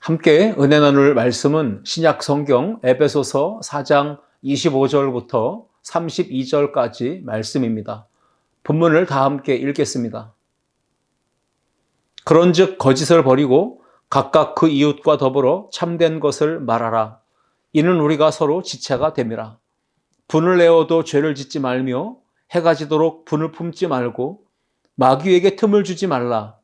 함께 은혜 나눌 말씀은 신약 성경 에베소서 4장 25절부터 32절까지 말씀입니다. 본문을 다 함께 읽겠습니다. 그런즉 거짓을 버리고 각각 그 이웃과 더불어 참된 것을 말하라. 이는 우리가 서로 지체가 됨이라. 분을 내어도 죄를 짓지 말며 해가 지도록 분을 품지 말고 마귀에게 틈을 주지 말라.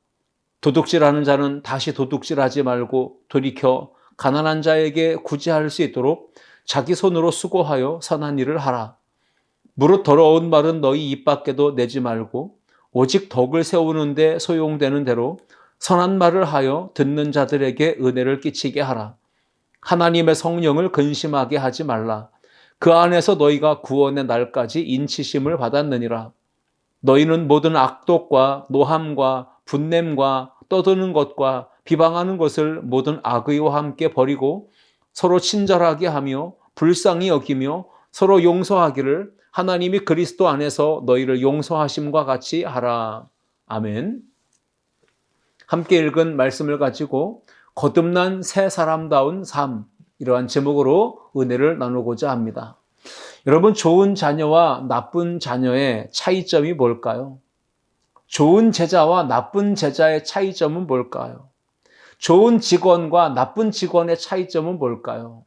도둑질하는 자는 다시 도둑질하지 말고 돌이켜 가난한 자에게 구제할 수 있도록 자기 손으로 수고하여 선한 일을 하라. 무릇 더러운 말은 너희 입 밖에도 내지 말고 오직 덕을 세우는 데 소용되는 대로 선한 말을 하여 듣는 자들에게 은혜를 끼치게 하라. 하나님의 성령을 근심하게 하지 말라. 그 안에서 너희가 구원의 날까지 인치심을 받았느니라. 너희는 모든 악독과 노함과 분냄과 떠드는 것과 비방하는 것을 모든 악의와 함께 버리고 서로 친절하게 하며 불쌍히 여기며 서로 용서하기를 하나님이 그리스도 안에서 너희를 용서하심과 같이 하라. 아멘. 함께 읽은 말씀을 가지고 거듭난 새 사람다운 삶, 이러한 제목으로 은혜를 나누고자 합니다. 여러분, 좋은 자녀와 나쁜 자녀의 차이점이 뭘까요? 좋은 제자와 나쁜 제자의 차이점은 뭘까요? 좋은 직원과 나쁜 직원의 차이점은 뭘까요?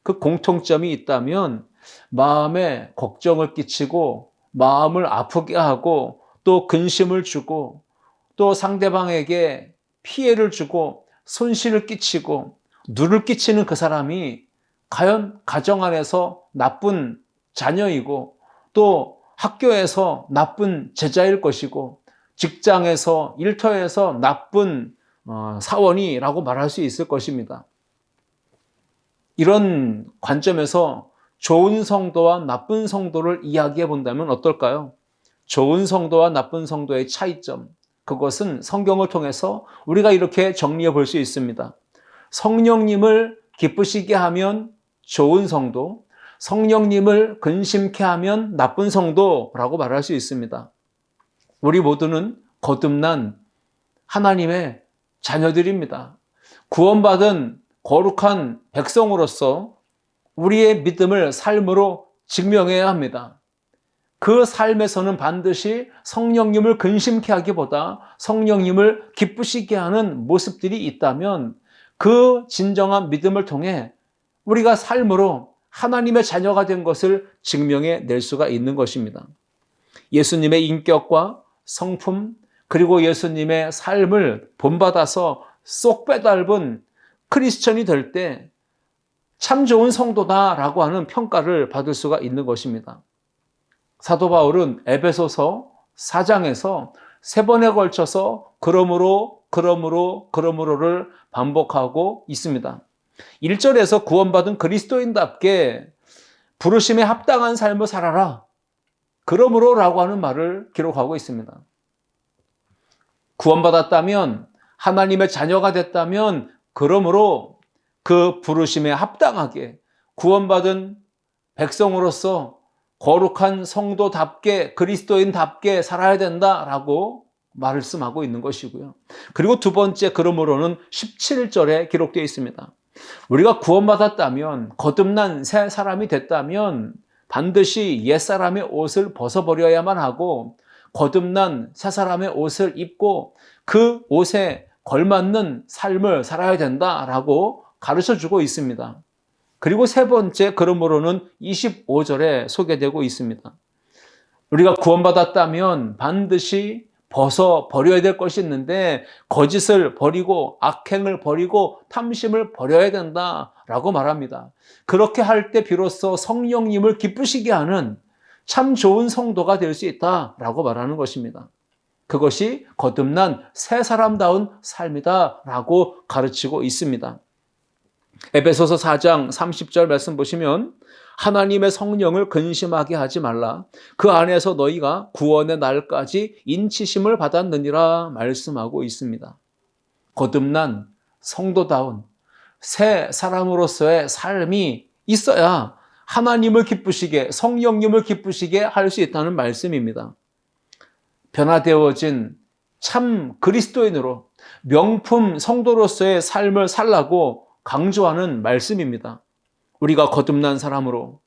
그 공통점이 있다면 마음에 걱정을 끼치고 마음을 아프게 하고 또 근심을 주고 또 상대방에게 피해를 주고 손실을 끼치고 누를 끼치는 그 사람이 과연 가정 안에서 나쁜 자녀이고 또 학교에서 나쁜 제자일 것이고 직장에서 일터에서 나쁜 사원이라고 말할 수 있을 것입니다. 이런 관점에서 좋은 성도와 나쁜 성도를 이야기해 본다면 어떨까요? 좋은 성도와 나쁜 성도의 차이점, 그것은 성경을 통해서 우리가 이렇게 정리해 볼 수 있습니다. 성령님을 기쁘시게 하면 좋은 성도, 성령님을 근심케 하면 나쁜 성도라고 말할 수 있습니다. 우리 모두는 거듭난 하나님의 자녀들입니다. 구원받은 거룩한 백성으로서 우리의 믿음을 삶으로 증명해야 합니다. 그 삶에서는 반드시 성령님을 근심케 하기보다 성령님을 기쁘시게 하는 모습들이 있다면 그 진정한 믿음을 통해 우리가 삶으로 하나님의 자녀가 된 것을 증명해 낼 수가 있는 것입니다. 예수님의 인격과 성품 그리고 예수님의 삶을 본받아서 쏙 빼닮은 크리스천이 될 때 참 좋은 성도다라고 하는 평가를 받을 수가 있는 것입니다. 사도 바울은 에베소서 4장에서 3번에 걸쳐서 그러므로를 반복하고 있습니다. 1절에서 구원받은 그리스도인답게 부르심에 합당한 삶을 살아라. 그러므로라고 하는 말을 기록하고 있습니다. 구원받았다면, 하나님의 자녀가 됐다면, 그러므로 그 부르심에 합당하게 구원받은 백성으로서 거룩한 성도답게 그리스도인답게 살아야 된다라고 말씀하고 있는 것이고요. 그리고 두 번째 그러므로는 17절에 기록되어 있습니다. 우리가 구원받았다면, 거듭난 새 사람이 됐다면 반드시 옛사람의 옷을 벗어버려야만 하고 거듭난 새 사람의 옷을 입고 그 옷에 걸맞는 삶을 살아야 된다라고 가르쳐주고 있습니다. 그리고 세 번째 그러므로는 25절에 소개되고 있습니다. 우리가 구원받았다면 반드시 벗어버려야 될 것이 있는데 거짓을 버리고 악행을 버리고 탐심을 버려야 된다라고 말합니다. 그렇게 할 때 비로소 성령님을 기쁘시게 하는 참 좋은 성도가 될 수 있다라고 말하는 것입니다. 그것이 거듭난 새 사람다운 삶이다라고 가르치고 있습니다. 에베소서 4장 30절 말씀 보시면 하나님의 성령을 근심하게 하지 말라. 그 안에서 너희가 구원의 날까지 인치심을 받았느니라 말씀하고 있습니다. 거듭난 성도다운 새 사람으로서의 삶이 있어야 하나님을 기쁘시게, 성령님을 기쁘시게 할 수 있다는 말씀입니다. 변화되어진 참 그리스도인으로 명품 성도로서의 삶을 살라고 강조하는 말씀입니다. 우리가 거듭난 사람으로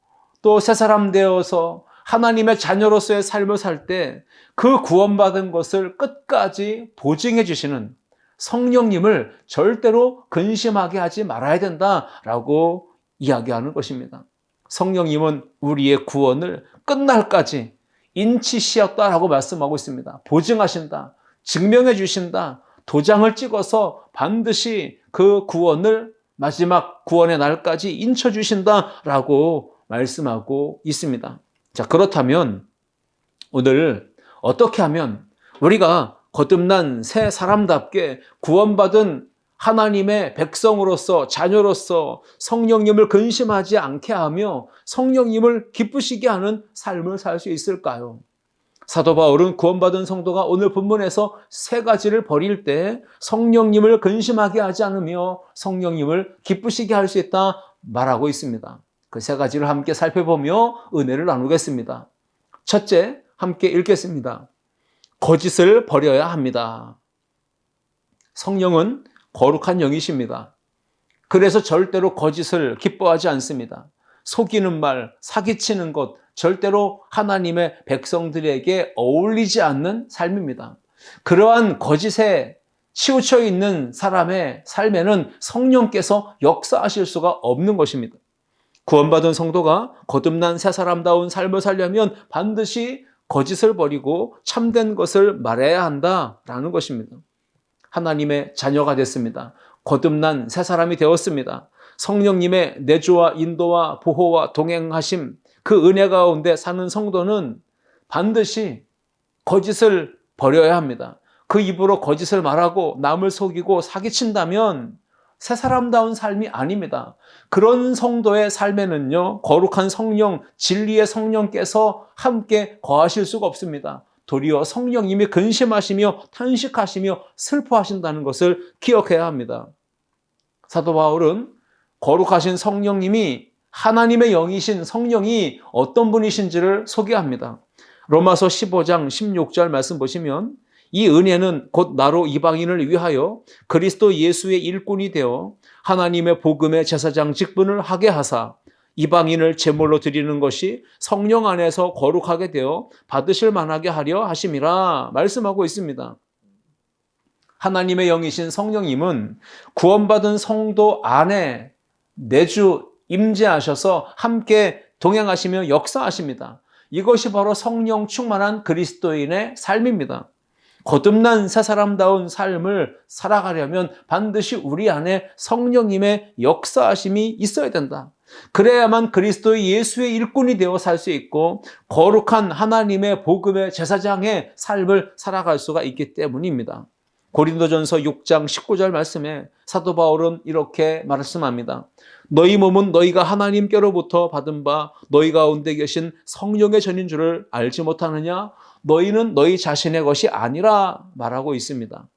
또 새 사람 되어서 하나님의 자녀로서의 삶을 살 때 그 구원받은 것을 끝까지 보증해 주시는 성령님을 절대로 근심하게 하지 말아야 된다라고 이야기하는 것입니다. 성령님은 우리의 구원을 끝날까지 인치시었다라고 말씀하고 있습니다. 보증하신다, 증명해 주신다, 도장을 찍어서 반드시 그 구원을 마지막 구원의 날까지 인쳐 주신다라고 말씀하고 있습니다. 자, 그렇다면 오늘 어떻게 하면 우리가 거듭난 새 사람답게 구원받은 하나님의 백성으로서 자녀로서 성령님을 근심하지 않게 하며 성령님을 기쁘시게 하는 삶을 살 수 있을까요? 사도 바울은 구원받은 성도가 오늘 본문에서 세 가지를 버릴 때 성령님을 근심하게 하지 않으며 성령님을 기쁘시게 할 수 있다 말하고 있습니다. 그 세 가지를 함께 살펴보며 은혜를 나누겠습니다. 첫째, 함께 읽겠습니다. 거짓을 버려야 합니다. 성령은 거룩한 영이십니다. 그래서 절대로 거짓을 기뻐하지 않습니다. 속이는 말, 사기치는 것, 절대로 하나님의 백성들에게 어울리지 않는 삶입니다. 그러한 거짓에 치우쳐 있는 사람의 삶에는 성령께서 역사하실 수가 없는 것입니다. 구원받은 성도가 거듭난 새 사람다운 삶을 살려면 반드시 거짓을 버리고 참된 것을 말해야 한다라는 것입니다. 하나님의 자녀가 됐습니다. 거듭난 새 사람이 되었습니다. 성령님의 내주와 인도와 보호와 동행하심, 그 은혜 가운데 사는 성도는 반드시 거짓을 버려야 합니다. 그 입으로 거짓을 말하고 남을 속이고 사기친다면 새 사람다운 삶이 아닙니다. 그런 성도의 삶에는요, 거룩한 성령, 진리의 성령께서 함께 거하실 수가 없습니다. 도리어 성령님이 근심하시며 탄식하시며 슬퍼하신다는 것을 기억해야 합니다. 사도 바울은 거룩하신 성령님이 하나님의 영이신 성령이 어떤 분이신지를 소개합니다. 로마서 15장 16절 말씀 보시면 이 은혜는 곧 나로 이방인을 위하여 그리스도 예수의 일꾼이 되어 하나님의 복음의 제사장 직분을 하게 하사 이방인을 제물로 드리는 것이 성령 안에서 거룩하게 되어 받으실 만하게 하려 하심이라 말씀하고 있습니다. 하나님의 영이신 성령님은 구원받은 성도 안에 내주 임재하셔서 함께 동행하시며 역사하십니다. 이것이 바로 성령 충만한 그리스도인의 삶입니다. 거듭난 새 사람다운 삶을 살아가려면 반드시 우리 안에 성령님의 역사하심이 있어야 된다. 그래야만 그리스도의 예수의 일꾼이 되어 살 수 있고 거룩한 하나님의 복음의 제사장의 삶을 살아갈 수가 있기 때문입니다. 고린도전서 6장 19절 말씀에 사도 바울은 이렇게 말씀합니다. 너희 몸은 너희가 하나님께로부터 받은 바 너희 가운데 계신 성령의 전인 줄을 알지 못하느냐? 너희는 너희 자신의 것이 아니라 말하고 있습니다.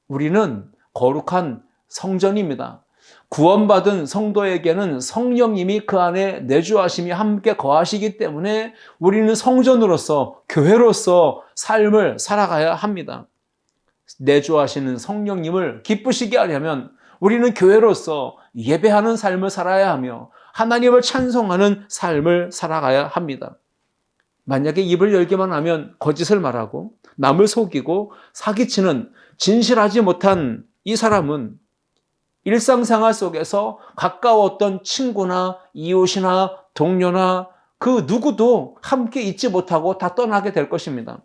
우리는 거룩한 성전입니다. 구원받은 성도에게는 성령님이 그 안에 내주하심이 함께 거하시기 때문에 우리는 성전으로서 교회로서 삶을 살아가야 합니다. 내주하시는 성령님을 기쁘시게 하려면 우리는 교회로서 예배하는 삶을 살아야 하며 하나님을 찬송하는 삶을 살아가야 합니다. 만약에 입을 열기만 하면 거짓을 말하고 남을 속이고 사기치는 진실하지 못한 이 사람은 일상생활 속에서 가까웠던 친구나 이웃이나 동료나 그 누구도 함께 있지 못하고 다 떠나게 될 것입니다.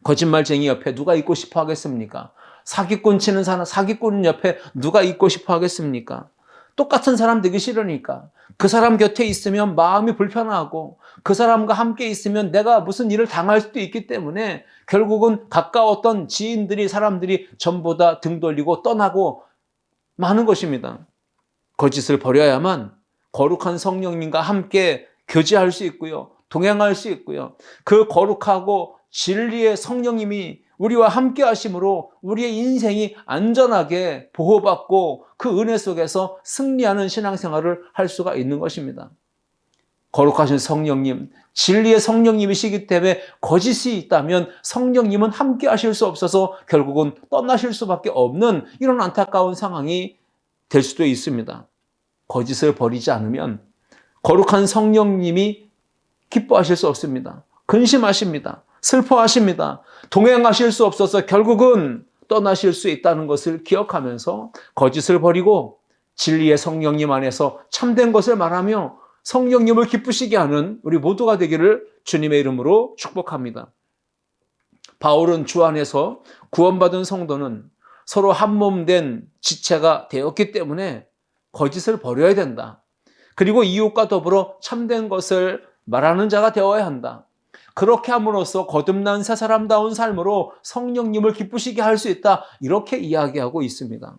거짓말쟁이 옆에 누가 있고 싶어 하겠습니까? 사기꾼 치는 사람, 사기꾼 옆에 누가 있고 싶어 하겠습니까? 똑같은 사람 되기 싫으니까 그 사람 곁에 있으면 마음이 불편하고 그 사람과 함께 있으면 내가 무슨 일을 당할 수도 있기 때문에 결국은 가까웠던 지인들이 사람들이 전부 다 등 돌리고 떠나고 마는 것입니다. 거짓을 버려야만 거룩한 성령님과 함께 교제할 수 있고요. 동행할 수 있고요. 그 거룩하고 진리의 성령님이 우리와 함께 하심으로 우리의 인생이 안전하게 보호받고 그 은혜 속에서 승리하는 신앙생활을 할 수가 있는 것입니다. 거룩하신 성령님, 진리의 성령님이시기 때문에 거짓이 있다면 성령님은 함께 하실 수 없어서 결국은 떠나실 수밖에 없는 이런 안타까운 상황이 될 수도 있습니다. 거짓을 버리지 않으면 거룩한 성령님이 기뻐하실 수 없습니다. 근심하십니다. 슬퍼하십니다. 동행하실 수 없어서 결국은 떠나실 수 있다는 것을 기억하면서 거짓을 버리고 진리의 성령님 안에서 참된 것을 말하며 성령님을 기쁘시게 하는 우리 모두가 되기를 주님의 이름으로 축복합니다. 바울은 주 안에서 구원받은 성도는 서로 한몸된 지체가 되었기 때문에 거짓을 버려야 된다. 그리고 이웃과 더불어 참된 것을 말하는 자가 되어야 한다. 그렇게 함으로써 거듭난 새 사람다운 삶으로 성령님을 기쁘시게 할 수 있다. 이렇게 이야기하고 있습니다.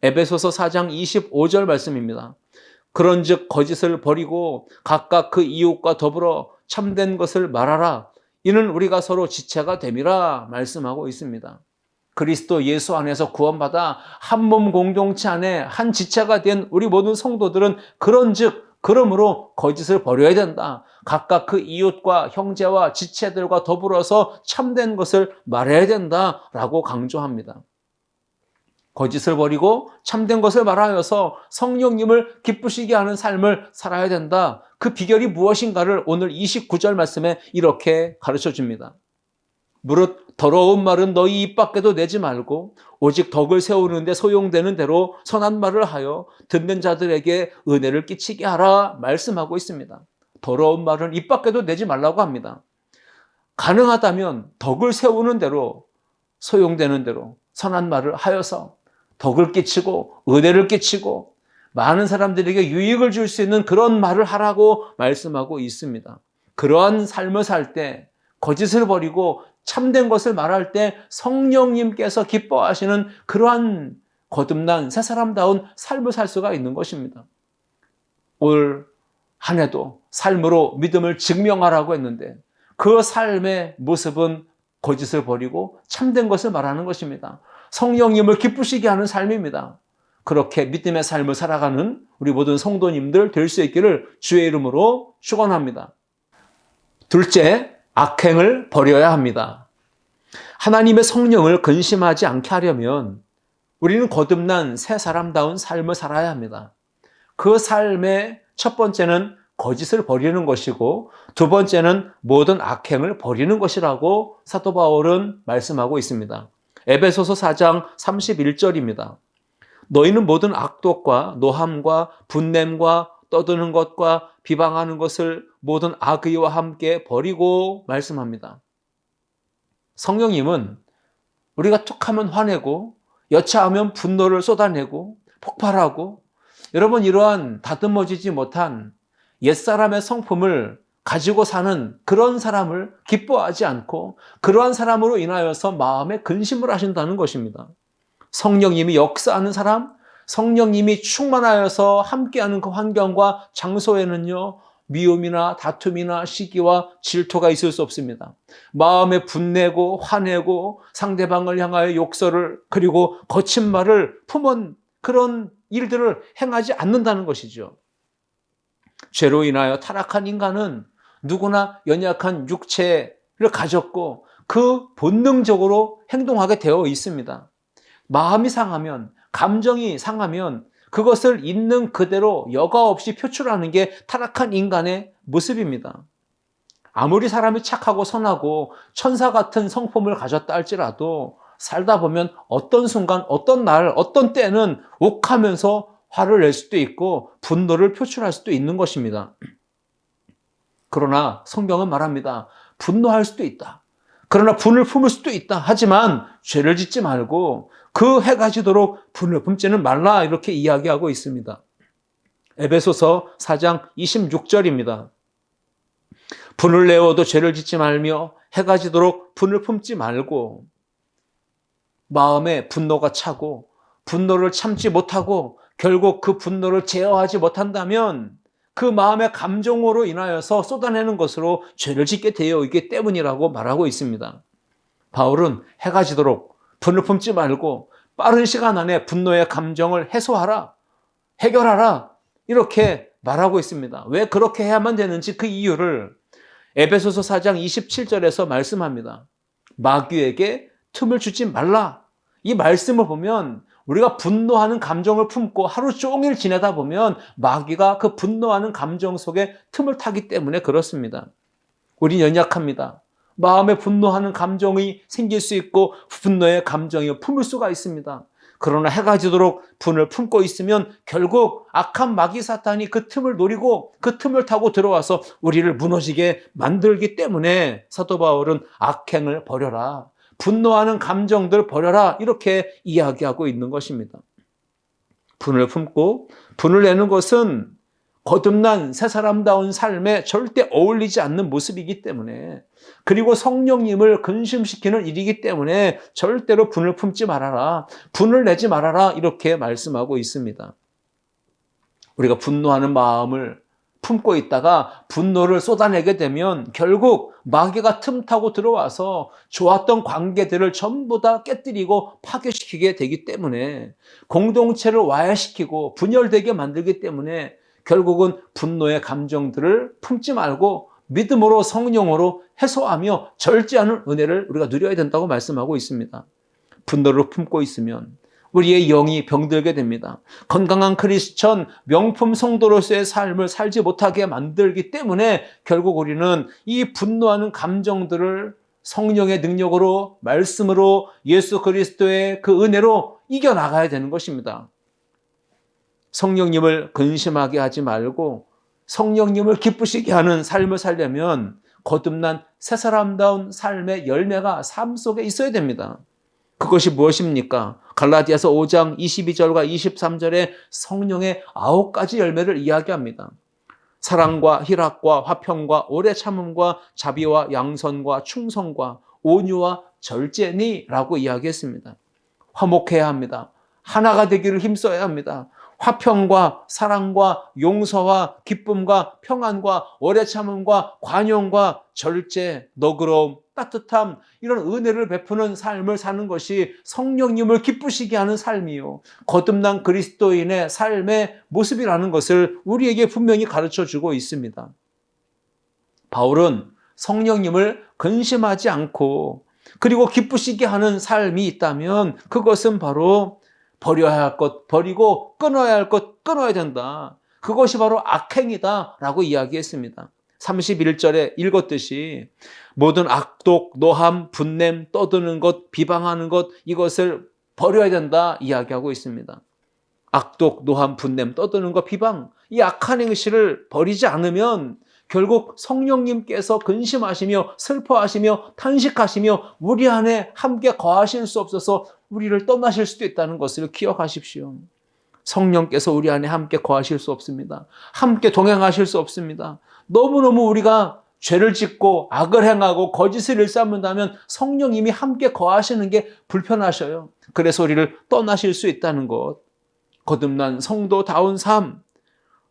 에베소서 4장 25절 말씀입니다. 그런즉 거짓을 버리고 각각 그 이웃과 더불어 참된 것을 말하라. 이는 우리가 서로 지체가 됨이라 말씀하고 있습니다. 그리스도 예수 안에서 구원받아 한 몸 공동체 안에 한 지체가 된 우리 모든 성도들은 그러므로 거짓을 버려야 된다. 각각 그 이웃과 형제와 지체들과 더불어서 참된 것을 말해야 된다라고 강조합니다. 거짓을 버리고 참된 것을 말하여서 성령님을 기쁘시게 하는 삶을 살아야 된다. 그 비결이 무엇인가를 오늘 29절 말씀에 이렇게 가르쳐 줍니다. 무릇 더러운 말은 너희 입 밖에도 내지 말고 오직 덕을 세우는 데 소용되는 대로 선한 말을 하여 듣는 자들에게 은혜를 끼치게 하라 말씀하고 있습니다. 더러운 말은 입 밖에도 내지 말라고 합니다. 가능하다면 덕을 세우는 대로 소용되는 대로 선한 말을 하여서 덕을 끼치고 은혜를 끼치고 많은 사람들에게 유익을 줄 수 있는 그런 말을 하라고 말씀하고 있습니다. 그러한 삶을 살 때 거짓을 버리고 참된 것을 말할 때 성령님께서 기뻐하시는 그러한 거듭난 새 사람다운 삶을 살 수가 있는 것입니다. 올 한 해도 삶으로 믿음을 증명하라고 했는데 그 삶의 모습은 거짓을 버리고 참된 것을 말하는 것입니다. 성령님을 기쁘시게 하는 삶입니다. 그렇게 믿음의 삶을 살아가는 우리 모든 성도님들 될 수 있기를 주의 이름으로 축원합니다. 둘째, 악행을 버려야 합니다. 하나님의 성령을 근심하지 않게 하려면 우리는 거듭난 새 사람다운 삶을 살아야 합니다. 그 삶의 첫 번째는 거짓을 버리는 것이고 두 번째는 모든 악행을 버리는 것이라고 사도 바울은 말씀하고 있습니다. 에베소서 4장 31절입니다. 너희는 모든 악독과 노함과 분냄과 떠드는 것과 비방하는 것을 모든 악의와 함께 버리고 말씀합니다. 성령님은 우리가 툭하면 화내고 여차하면 분노를 쏟아내고 폭발하고 여러분 이러한 다듬어지지 못한 옛사람의 성품을 가지고 사는 그런 사람을 기뻐하지 않고 그러한 사람으로 인하여서 마음에 근심을 하신다는 것입니다. 성령님이 역사하는 사람, 성령님이 충만하여서 함께하는 그 환경과 장소에는요, 미움이나 다툼이나 시기와 질투가 있을 수 없습니다. 마음에 분내고 화내고 상대방을 향하여 욕설을 그리고 거친 말을 품은 그런 일들을 행하지 않는다는 것이죠. 죄로 인하여 타락한 인간은 누구나 연약한 육체를 가졌고 그 본능적으로 행동하게 되어 있습니다. 마음이 상하면, 감정이 상하면 그것을 있는 그대로 여과 없이 표출하는 게 타락한 인간의 모습입니다. 아무리 사람이 착하고 선하고 천사 같은 성품을 가졌다 할지라도 살다 보면 어떤 순간, 어떤 날, 어떤 때는 욱하면서 화를 낼 수도 있고 분노를 표출할 수도 있는 것입니다. 그러나 성경은 말합니다. 분노할 수도 있다. 그러나 분을 품을 수도 있다. 하지만 죄를 짓지 말고 그 해가 지도록 분을 품지는 말라 이렇게 이야기하고 있습니다. 에베소서 4장 26절입니다. 분을 내어도 죄를 짓지 말며 해가 지도록 분을 품지 말고 마음에 분노가 차고 분노를 참지 못하고 결국 그 분노를 제어하지 못한다면 그 마음의 감정으로 인하여서 쏟아내는 것으로 죄를 짓게 되어 있기 때문이라고 말하고 있습니다. 바울은 해가 지도록 분을 품지 말고 빠른 시간 안에 분노의 감정을 해소하라, 해결하라 이렇게 말하고 있습니다. 왜 그렇게 해야만 되는지 그 이유를 에베소서 4장 27절에서 말씀합니다. 마귀에게 틈을 주지 말라. 이 말씀을 보면 우리가 분노하는 감정을 품고 하루 종일 지내다 보면 마귀가 그 분노하는 감정 속에 틈을 타기 때문에 그렇습니다. 우린 연약합니다. 마음에 분노하는 감정이 생길 수 있고 분노의 감정이 품을 수가 있습니다. 그러나 해가 지도록 분을 품고 있으면 결국 악한 마귀 사탄이 그 틈을 노리고 그 틈을 타고 들어와서 우리를 무너지게 만들기 때문에 사도 바울은 악행을 버려라. 분노하는 감정들 버려라. 이렇게 이야기하고 있는 것입니다. 분을 품고 분을 내는 것은 거듭난 새 사람다운 삶에 절대 어울리지 않는 모습이기 때문에 그리고 성령님을 근심시키는 일이기 때문에 절대로 분을 품지 말아라. 분을 내지 말아라. 이렇게 말씀하고 있습니다. 우리가 분노하는 마음을 품고 있다가 분노를 쏟아내게 되면 결국 마귀가 틈타고 들어와서 좋았던 관계들을 전부 다 깨뜨리고 파괴시키게 되기 때문에 공동체를 와해시키고 분열되게 만들기 때문에 결국은 분노의 감정들을 품지 말고 믿음으로 성령으로 해소하며 절제하는 은혜를 우리가 누려야 된다고 말씀하고 있습니다. 분노를 품고 있으면 우리의 영이 병들게 됩니다. 건강한 크리스천, 명품 성도로서의 삶을 살지 못하게 만들기 때문에 결국 우리는 이 분노하는 감정들을 성령의 능력으로, 말씀으로, 예수 그리스도의 그 은혜로 이겨나가야 되는 것입니다. 성령님을 근심하게 하지 말고 성령님을 기쁘시게 하는 삶을 살려면 거듭난 새 사람다운 삶의 열매가 삶 속에 있어야 됩니다. 그것이 무엇입니까? 갈라디아서 5장 22절과 23절에 성령의 9가지 열매를 이야기합니다. 사랑과 희락과 화평과 오래 참음과 자비와 양선과 충성과 온유와 절제니라고 이야기했습니다. 화목해야 합니다. 하나가 되기를 힘써야 합니다. 화평과 사랑과 용서와 기쁨과 평안과 오래 참음과 관용과 절제, 너그러움, 따뜻함 이런 은혜를 베푸는 삶을 사는 것이 성령님을 기쁘시게 하는 삶이요. 거듭난 그리스도인의 삶의 모습이라는 것을 우리에게 분명히 가르쳐주고 있습니다. 바울은 성령님을 근심하지 않고 그리고 기쁘시게 하는 삶이 있다면 그것은 바로 버려야 할 것 버리고 끊어야 할 것 끊어야 된다. 그것이 바로 악행이다라고 이야기했습니다. 31절에 읽었듯이 모든 악독, 노함, 분냄, 떠드는 것, 비방하는 것 이것을 버려야 된다 이야기하고 있습니다. 악독, 노함, 분냄, 떠드는 것, 비방 이 악한 행실을 버리지 않으면 결국 성령님께서 근심하시며 슬퍼하시며 탄식하시며 우리 안에 함께 거하실 수 없어서 우리를 떠나실 수도 있다는 것을 기억하십시오. 성령께서 우리 안에 함께 거하실 수 없습니다. 함께 동행하실 수 없습니다. 너무너무 우리가 죄를 짓고 악을 행하고 거짓을 일삼는다면 성령님이 함께 거하시는 게 불편하셔요. 그래서 우리를 떠나실 수 있다는 것. 거듭난 성도다운 삶,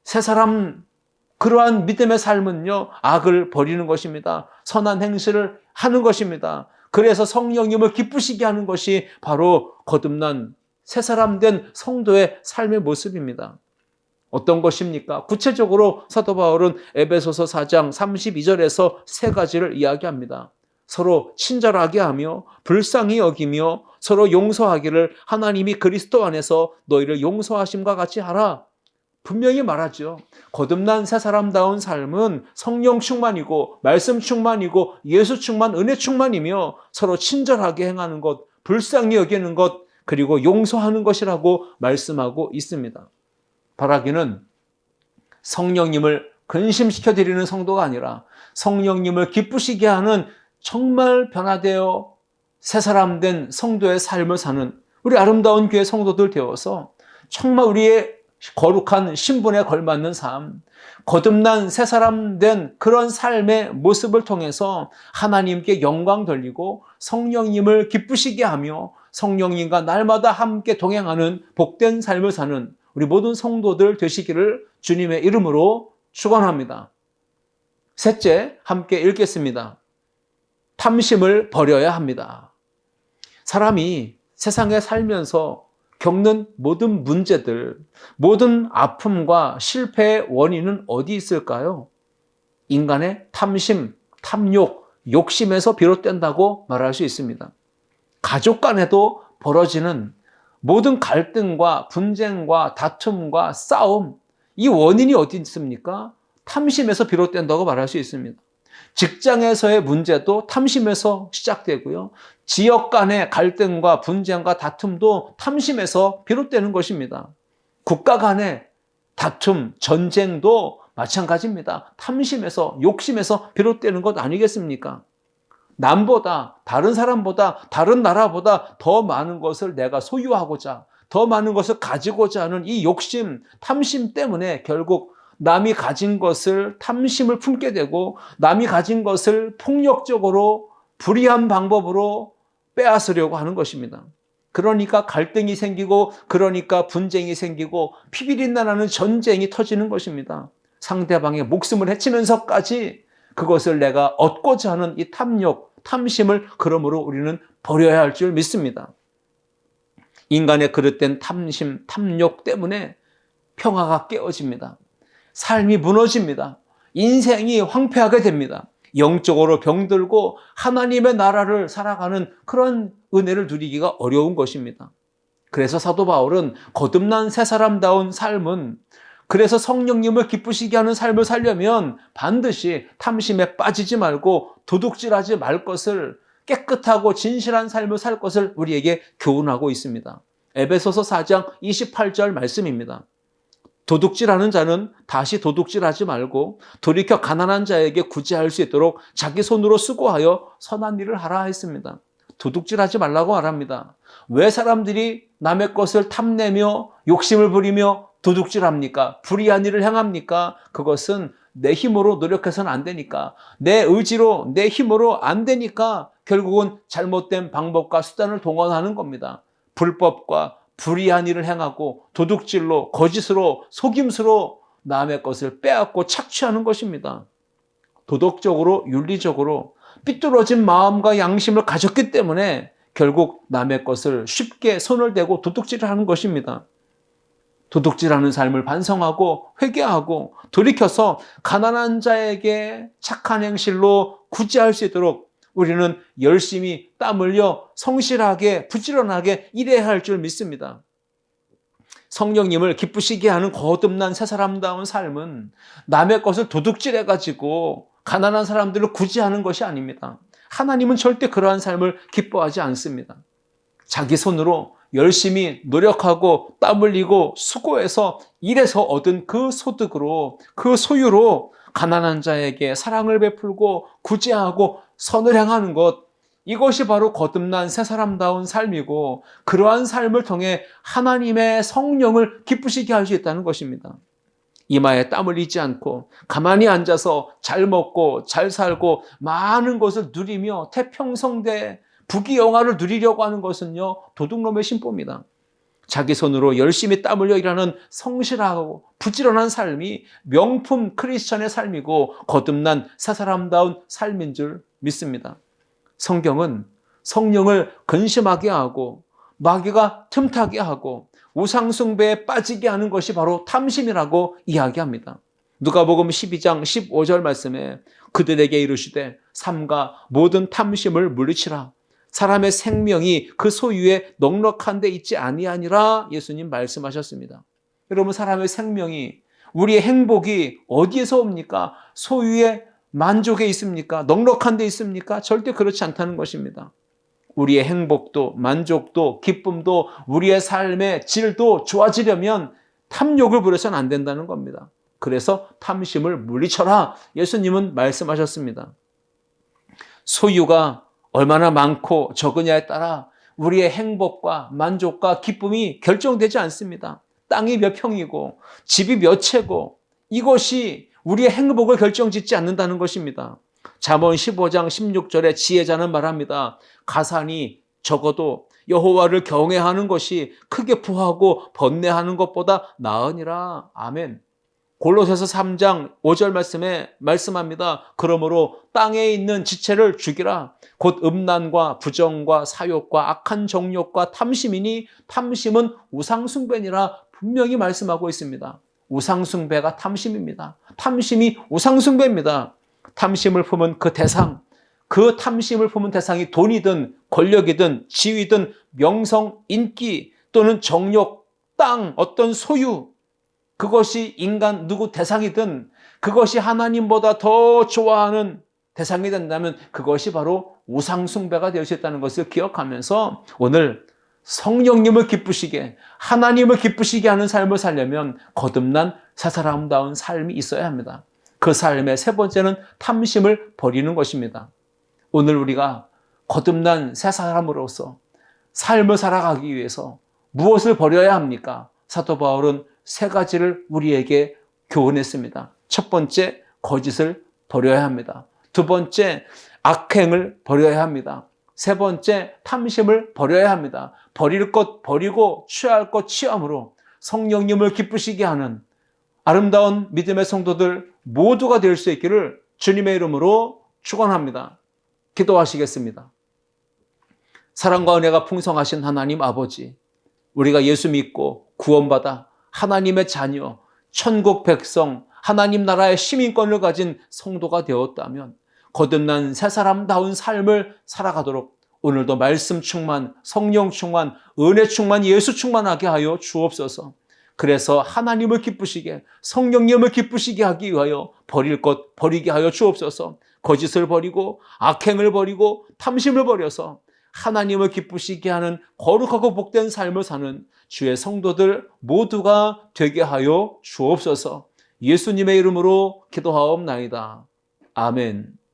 새 사람 그러한 믿음의 삶은요, 악을 버리는 것입니다. 선한 행실을 하는 것입니다. 그래서 성령님을 기쁘시게 하는 것이 바로 거듭난 새 사람 된 성도의 삶의 모습입니다. 어떤 것입니까? 구체적으로 사도 바울은 에베소서 4장 32절에서 세 가지를 이야기합니다. 서로 친절하게 하며 불쌍히 여기며 서로 용서하기를 하나님이 그리스도 안에서 너희를 용서하심과 같이 하라. 분명히 말하죠. 거듭난 새 사람다운 삶은 성령 충만이고 말씀 충만이고 예수 충만, 은혜 충만이며 서로 친절하게 행하는 것, 불쌍히 여기는 것, 그리고 용서하는 것이라고 말씀하고 있습니다. 바라기는 성령님을 근심시켜드리는 성도가 아니라 성령님을 기쁘시게 하는 정말 변화되어 새 사람 된 성도의 삶을 사는 우리 아름다운 교회 성도들 되어서 정말 우리의 거룩한 신분에 걸맞는 삶, 거듭난 새 사람 된 그런 삶의 모습을 통해서 하나님께 영광 돌리고 성령님을 기쁘시게 하며 성령님과 날마다 함께 동행하는 복된 삶을 사는 우리 모든 성도들 되시기를 주님의 이름으로 축원합니다. 셋째, 함께 읽겠습니다. 탐심을 버려야 합니다. 사람이 세상에 살면서 겪는 모든 문제들, 모든 아픔과 실패의 원인은 어디 있을까요? 인간의 탐심, 탐욕, 욕심에서 비롯된다고 말할 수 있습니다. 가족 간에도 벌어지는 모든 갈등과 분쟁과 다툼과 싸움, 이 원인이 어디 있습니까? 탐심에서 비롯된다고 말할 수 있습니다. 직장에서의 문제도 탐심에서 시작되고요. 지역 간의 갈등과 분쟁과 다툼도 탐심에서 비롯되는 것입니다. 국가 간의 다툼, 전쟁도 마찬가지입니다. 탐심에서, 욕심에서 비롯되는 것 아니겠습니까? 남보다, 다른 사람보다, 다른 나라보다 더 많은 것을 내가 소유하고자, 더 많은 것을 가지고자 하는 이 욕심, 탐심 때문에 결국 남이 가진 것을 탐심을 품게 되고 남이 가진 것을 폭력적으로 불의한 방법으로 빼앗으려고 하는 것입니다. 그러니까 갈등이 생기고 그러니까 분쟁이 생기고 피비린내나는 전쟁이 터지는 것입니다. 상대방의 목숨을 해치면서까지 그것을 내가 얻고자 하는 이 탐욕, 탐심을 그러므로 우리는 버려야 할 줄 믿습니다. 인간의 그릇된 탐심, 탐욕 때문에 평화가 깨어집니다. 삶이 무너집니다. 인생이 황폐하게 됩니다. 영적으로 병들고 하나님의 나라를 살아가는 그런 은혜를 누리기가 어려운 것입니다. 그래서 사도 바울은 거듭난 새 사람다운 삶은, 그래서 성령님을 기쁘시게 하는 삶을 살려면 반드시 탐심에 빠지지 말고 도둑질하지 말 것을, 깨끗하고 진실한 삶을 살 것을 우리에게 교훈하고 있습니다. 에베소서 4장 28절 말씀입니다. 도둑질하는 자는 다시 도둑질하지 말고 돌이켜 가난한 자에게 구제할 수 있도록 자기 손으로 수고하여 선한 일을 하라 했습니다. 도둑질하지 말라고 말합니다. 왜 사람들이 남의 것을 탐내며 욕심을 부리며 도둑질합니까? 불의한 일을 행합니까? 그것은 내 힘으로 노력해서는 안 되니까, 내 의지로, 내 힘으로 안 되니까 결국은 잘못된 방법과 수단을 동원하는 겁니다. 불법과 불의한 일을 행하고 도둑질로, 거짓으로, 속임수로 남의 것을 빼앗고 착취하는 것입니다. 도덕적으로, 윤리적으로 삐뚤어진 마음과 양심을 가졌기 때문에 결국 남의 것을 쉽게 손을 대고 도둑질을 하는 것입니다. 도둑질하는 삶을 반성하고 회개하고 돌이켜서 가난한 자에게 착한 행실로 구제할 수 있도록 우리는 열심히 땀 흘려 성실하게 부지런하게 일해야 할 줄 믿습니다. 성령님을 기쁘시게 하는 거듭난 새 사람다운 삶은 남의 것을 도둑질해가지고 가난한 사람들을 구제하는 것이 아닙니다. 하나님은 절대 그러한 삶을 기뻐하지 않습니다. 자기 손으로 열심히 노력하고 땀 흘리고 수고해서 일해서 얻은 그 소득으로, 그 소유로 가난한 자에게 사랑을 베풀고 구제하고 선을 행하는 것, 이것이 바로 거듭난 새 사람다운 삶이고 그러한 삶을 통해 하나님의 성령을 기쁘시게 할 수 있다는 것입니다. 이마에 땀 흘리지 않고 가만히 앉아서 잘 먹고 잘 살고 많은 것을 누리며 태평성대 부귀영화를 누리려고 하는 것은요, 도둑놈의 신보입니다. 자기 손으로 열심히 땀 흘려 일하는 성실하고 부지런한 삶이 명품 크리스천의 삶이고 거듭난 새 사람다운 삶인 줄 믿습니다. 성경은 성령을 근심하게 하고 마귀가 틈타게 하고 우상숭배에 빠지게 하는 것이 바로 탐심이라고 이야기합니다. 누가복음 12장 15절 말씀에 그들에게 이르시되 삼가 모든 탐심을 물리치라. 사람의 생명이 그 소유에 넉넉한 데 있지 아니하니라 예수님 말씀하셨습니다. 여러분, 사람의 생명이, 우리의 행복이 어디에서 옵니까? 소유의 만족에 있습니까? 넉넉한 데 있습니까? 절대 그렇지 않다는 것입니다. 우리의 행복도 만족도 기쁨도 우리의 삶의 질도 좋아지려면 탐욕을 부려서는 안 된다는 겁니다. 그래서 탐심을 물리쳐라 예수님은 말씀하셨습니다. 소유가 얼마나 많고 적으냐에 따라 우리의 행복과 만족과 기쁨이 결정되지 않습니다. 땅이 몇 평이고 집이 몇 채고 이것이 우리의 행복을 결정짓지 않는다는 것입니다. 잠언 15장 16절에 지혜자는 말합니다. 가산이 적어도 여호와를 경외하는 것이 크게 부하고 번뇌하는 것보다 나으니라. 아멘. 골로새서 3장 5절 말씀에 말씀합니다. 그러므로 땅에 있는 지체를 죽이라. 곧 음란과 부정과 사욕과 악한 정욕과 탐심이니 탐심은 우상숭배니라 분명히 말씀하고 있습니다. 우상숭배가 탐심입니다. 탐심이 우상숭배입니다. 탐심을 품은 그 대상, 그 탐심을 품은 대상이 돈이든 권력이든 지위든 명성, 인기 또는 정욕, 땅, 어떤 소유, 그것이 인간 누구 대상이든 그것이 하나님보다 더 좋아하는 대상이 된다면 그것이 바로 우상숭배가 될 수 있다는 것을 기억하면서 오늘 성령님을 기쁘시게, 하나님을 기쁘시게 하는 삶을 살려면 거듭난 새 사람다운 삶이 있어야 합니다. 그 삶의 세 번째는 탐심을 버리는 것입니다. 오늘 우리가 거듭난 새 사람으로서 삶을 살아가기 위해서 무엇을 버려야 합니까? 사도 바울은 세 가지를 우리에게 교훈했습니다. 첫 번째, 거짓을 버려야 합니다. 두 번째, 악행을 버려야 합니다. 세 번째, 탐심을 버려야 합니다. 버릴 것 버리고 취할 것 취함으로 성령님을 기쁘시게 하는 아름다운 믿음의 성도들 모두가 될 수 있기를 주님의 이름으로 축원합니다. 기도하시겠습니다. 사랑과 은혜가 풍성하신 하나님 아버지, 우리가 예수 믿고 구원받아 하나님의 자녀, 천국 백성, 하나님 나라의 시민권을 가진 성도가 되었다면 거듭난 새 사람다운 삶을 살아가도록 오늘도 말씀 충만, 성령 충만, 은혜 충만, 예수 충만하게 하여 주옵소서. 그래서 하나님을 기쁘시게, 성령님을 기쁘시게 하기 위하여 버릴 것 버리게 하여 주옵소서. 거짓을 버리고 악행을 버리고 탐심을 버려서 하나님을 기쁘시게 하는 거룩하고 복된 삶을 사는 주의 성도들 모두가 되게 하여 주옵소서. 예수님의 이름으로 기도하옵나이다. 아멘.